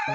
तुला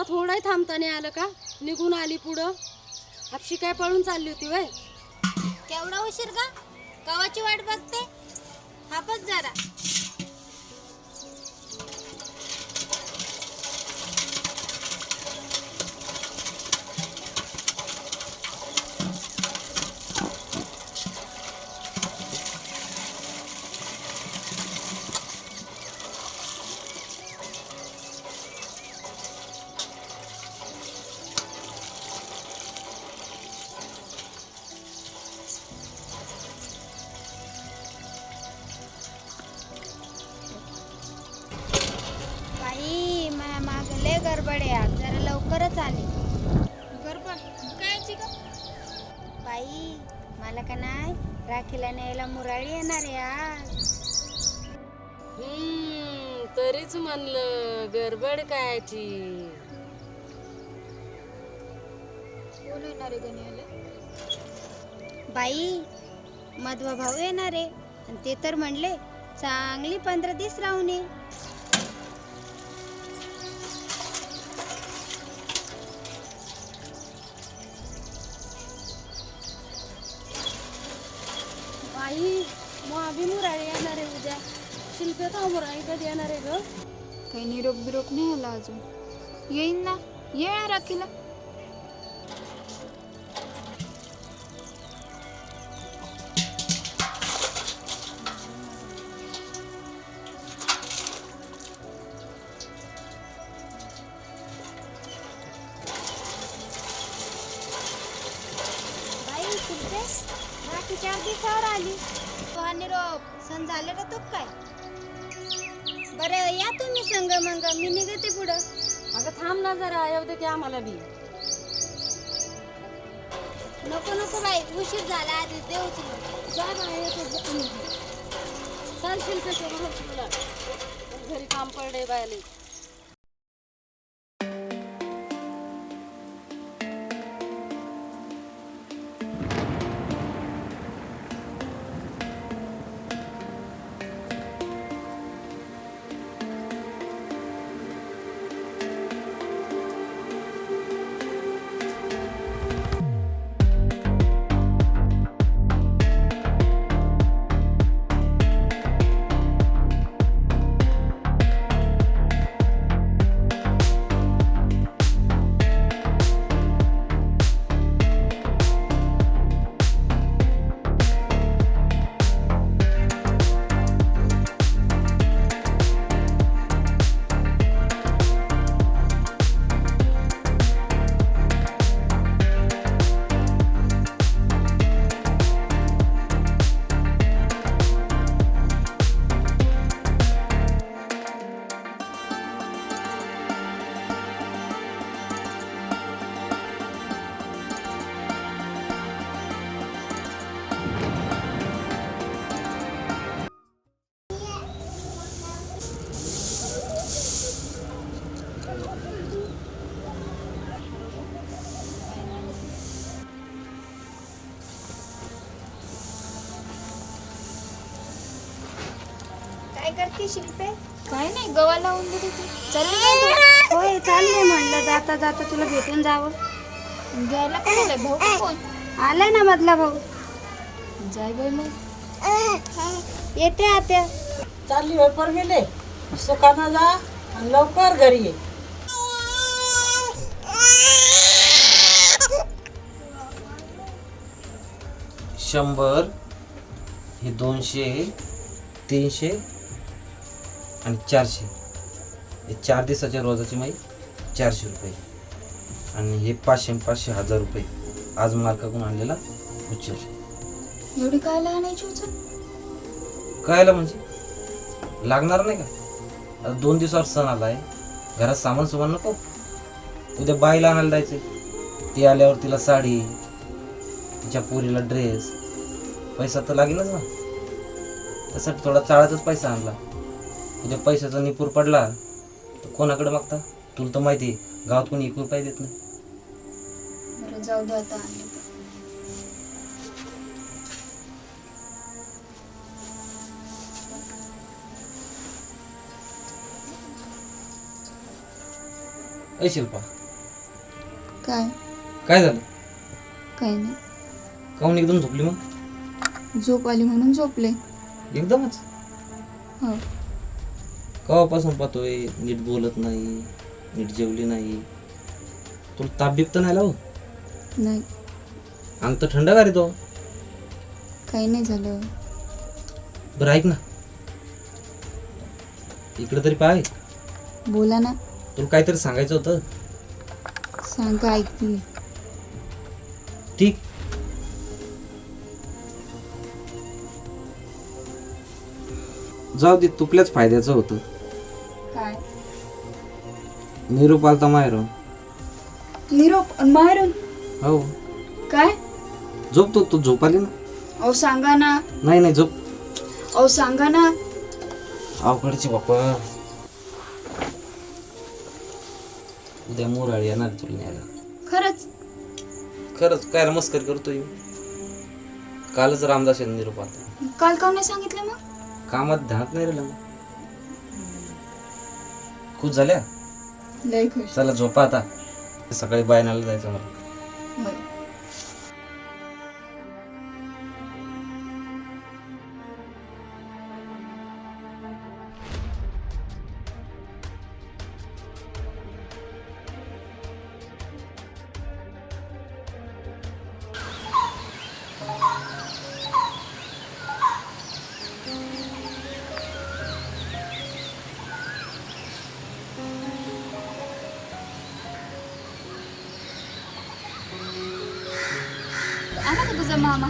थोडंही थांबता नाही आलं का? निघून आली पुढं. हापशी काय पळून चालली होती वय? केवढा उशीर का? कवाची वाट बघते? हापच जरा. बाई मागले गडबड आहे आज, जरा लवकरच आले. गडबड कायची का? बाई मला का नाही राखीला न्यायला मुराळी येणार आहे आज. तरीच म्हणलं गडबड कायची. कोण येणार आहे गण्याला? बाई मधवा भाऊ येणार आहे आणि ते तर म्हणले चांगली 15 दिवस राहून ये. बाई मग आम्ही मुराळी येणार आहे उद्या. शिल्पे का मुराळी कधी येणार आहे ग? काही निरोप बिरोप नाही आला अजून. येईन ना, येणार राखीला. बाई शिल्पे राखी 4 दिवसावर आली. तो निरोप सण झालं का तू काय? बरं या तुम्ही संग मग मी निघते पुढं. अगं थांब ना जरा, येऊ दे की आम्हाला बी. नको नको बाई उशीर झाला आधीच देऊच. जा बाहेर चल शिल्पे सोबत तुला घरी काम पडले बायले. काय करते शिल्पे? काय नाही, गवा लावून देते ती. चालली का होय चालले म्हणलं जाता जाता तुला भेटून जावं. तू? घ्यायला कोण आलाय? भाऊ का कोण? आलाय ना मधला भाऊ. जाय बाई मग. येते आत्या. चालली वेपर गेले सुखानं जा आणि लवकर घरी ये. शंभर, हे 200, 300 आणि 400. हे 4 दिवसाच्या रोजाची माई 400 रुपये. आणि हे 500-500 रुपये आज मालकाकडून आणलेला उचल. एवढी काय आणायची उचल? कळायला म्हणजे लागणार नाही का? आता 2 दिवसावर सण आलाय, घरात सामान सुमान नको? उद्या बाईला आणायला जायचंय, ती आल्यावर तिला साडी, तिच्या पोरीला ड्रेस, पैसा तर लागेलच ना. त्यासाठी थोडा चाळाचाच पैसा आणला. उद्या पैशाचा निपूर पडला तर कोणाकडे मागता? तुला तर माहिती आहे, गावात कोणी 1 रुपया देत नाही. बरं जाऊ दे आता आणले तर. ऐ शिल्पा, काय? काय झालं? काही नाही, काहून एकदम झोपली मग? झोप आली म्हणून झोपले. एकदमच? हो. केव्हापासून पाहतोय नीट बोलत नाही, नीट जेवली नाही. तुला ताप बीप तर नाही लावू? नाही, अंग तर थंडगार येतो. काही नाही झालं. बरं ऐक ना, इकडे तरी पाय. बोला ना. तुला काहीतरी सांगायचं होतं. सांगा, ऐकते. ठीक. जाऊ दे, तुपल्याच फायद्याचं होतं. काय? निरोप आलता माहेरून. निरोप मारून? हो. काय? झोपतो तू, झोप आली ना? अहो सांगा ना. नाही नाही, झोप. अहो सांगा ना. अवघडची बाप्पा. उद्या मोराळी येणार तुला न्यायला. खरंच? खरंच काय नमस्कार करतोय. कालच रामदास यांनी निरोप आलता. काल काऊन नाही सांगितलं मग? कामात ध्यानात नाही राहिलं. खुश झाल्या? लय खुश. चला झोपा आता, सकाळी बायनाला जायचं मला. होय. आला का तुझा मामा?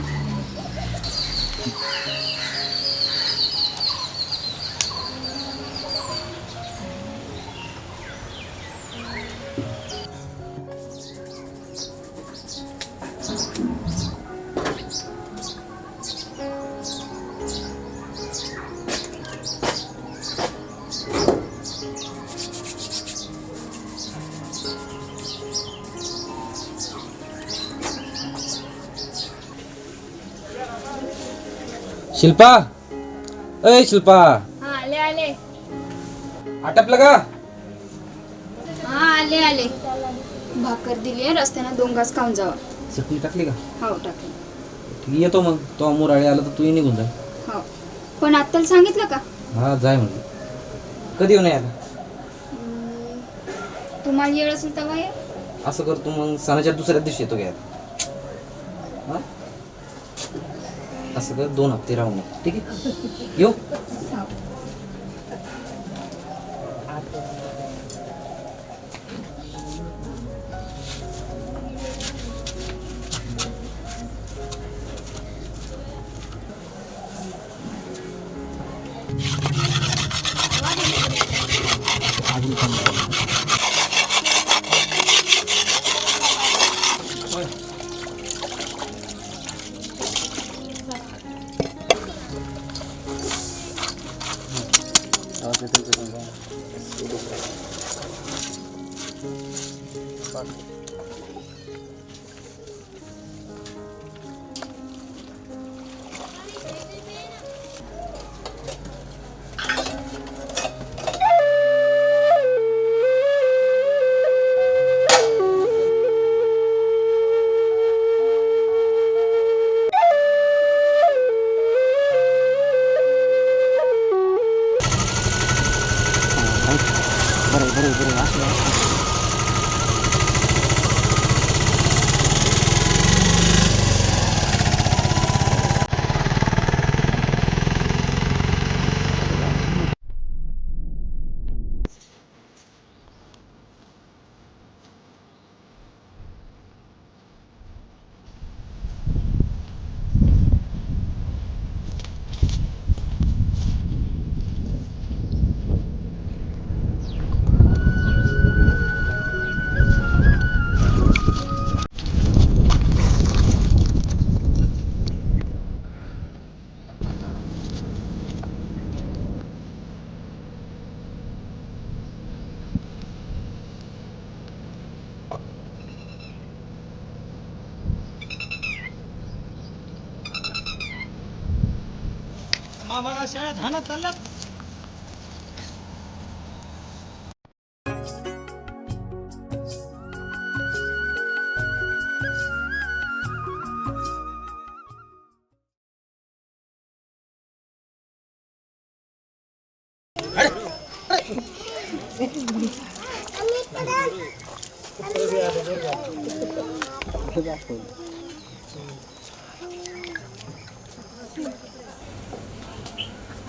शिल्पा, अय शिल्पा, हा आले आले. आटपलं का? हा आले आले. भाकर दिली आहे, रस्त्यानं 2 घास खाऊन जावा. चटणी टाकली का? हो टाकली. ठीक, येतो मग. तो मोराळी आला तर तूही निघून जा. हो. पण आत्ताला सांगितलं का? हा जाय म्हणजे. कधी येऊ नये आता? तुम्हाला येळ असेल तेव्हा या. असं करतो मग, सणाच्या दुसऱ्या दिवशी येतो घ्या. हा, असं कर, 2 हप्ते राहून मग. ठीक आहे, येऊ. आम्हाला शाळेत हाणत चालल्यात.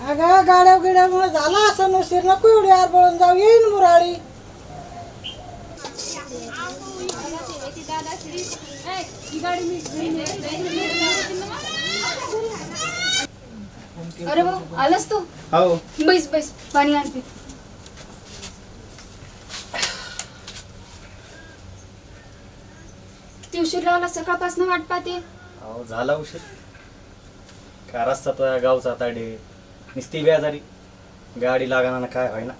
अगं गाड्या गिड्यामुळे झाला असं उशीर, नको एवढी आरबळून जाऊ, येईन मुराळी. अरे भाऊ आलास तू? हो बैस बैस, पाणी आणते. किती उशीर लावला, सकाळपासून वाट पाहते. अहो झाला उशीर. काय रस्ता तो या गावचा ताडे निस्ती बेजारी, गाडी लागाना काय व्हायना.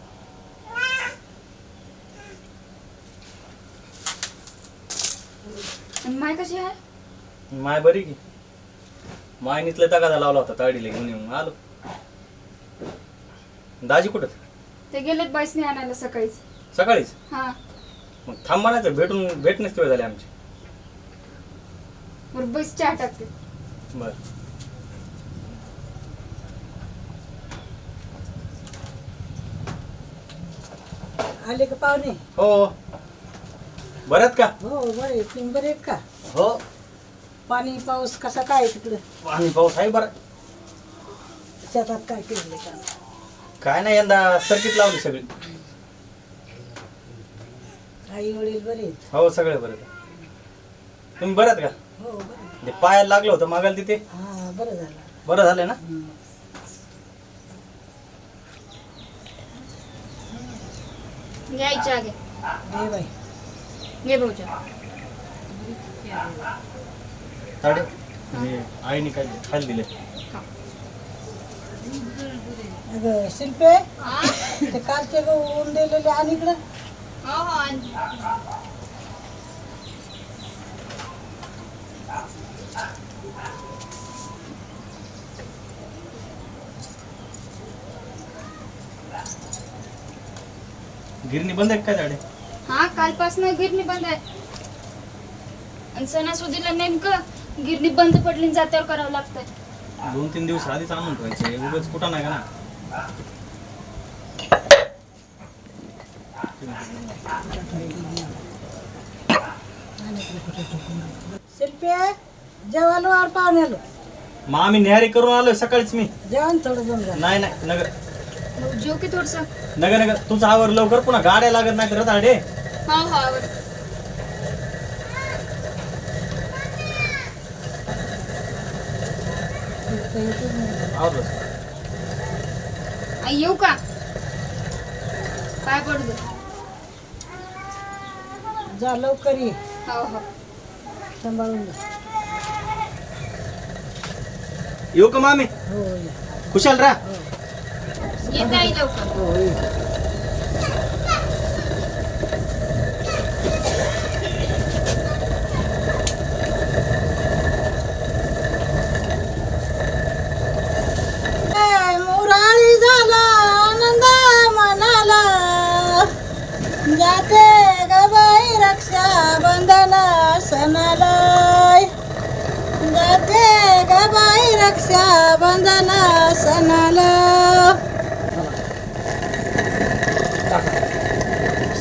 आणि माय कशी आहे? माय बरी की. मायनीतलं तगादा लावला होता ताडीला घेऊन येऊन आलो. दाजी कुठं? ते गेलेत बाईसने आणायला सकाळीच. सकाळीच. हा मग थांब म्हणायचं, भेटणेच वेळ झाली आमची. बरं बैस, चहा टाकते. बर आले का पाहुणे? हो. बऱ्यात का? हो बरे, तुम्ही बरे आहेत का? हो. पाणी पाऊस कसा काय तिकडं? पाणी पाऊस आहे बरं. शेतात काय केलं का? काय नाही, यंदा सर्किट लावली सगळी. आई वडील बरे आहेत? हो सगळे बरे. तुम्ही बऱ्यात का? हो बरे. ते पायाला लागलं होतं मागायला तिथे. हा बरं झालं. बरं झालं ना? घ्यायच्या आगे दे बाई. घे भाऊच्या. ताडे हे आईने काय खायला दिले. अगं शिल्पे, ते कालचे ऊन दिलेले आणि इकडं हो हो आणते. गिरणी बंद आहे काय ताडे? हा कालपासून गिरणी बंद आहे. आणि सणासुदीला नेमकं गिरणी बंद पडली आणि जात्यावर करावं लागतंय. 2-3 दिवस आधीच आणून ठेवायचे, उगाच कुठं नाही का ना. शिल्पे, जेवायला वाढ पाहुण्याला. मग आम्ही न्यारी करून आलोय सकाळीच. मी जेवण थोडं जमलं. नाही नाही नगर भाऊ जेव की थोडस. नगर नगर तुझं आवर लवकर, पुन्हा गाड्या लागत नाही तर ताडे. हो हो आवड. आवरलं. आई येऊ का? काय पडू दे. जा लवकर ये, हो हो. सांभाळून जा. येऊ का मामी? हो ये. खुशाल राहा. येत आई लवकर. हो ये. मुराळी झाला आनंद मनाला, जाते ग बाई रक्षा बंधन सणाला, जाते ग बाई रक्षा बंधन सणाला.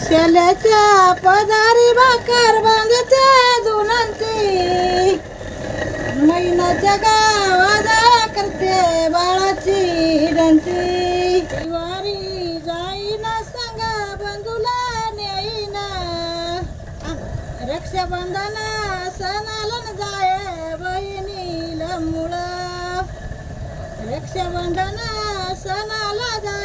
शेल्याच्या पदारी भाकर बांधते दुनांची, मैनाच्या गावाला करते बाळाची हिरणती. वारी जाईना संग बंधूला नेईना, रक्षाबंधन सणाला न जाय बहिणीला मुळ, रक्षाबंधन सणाला जाय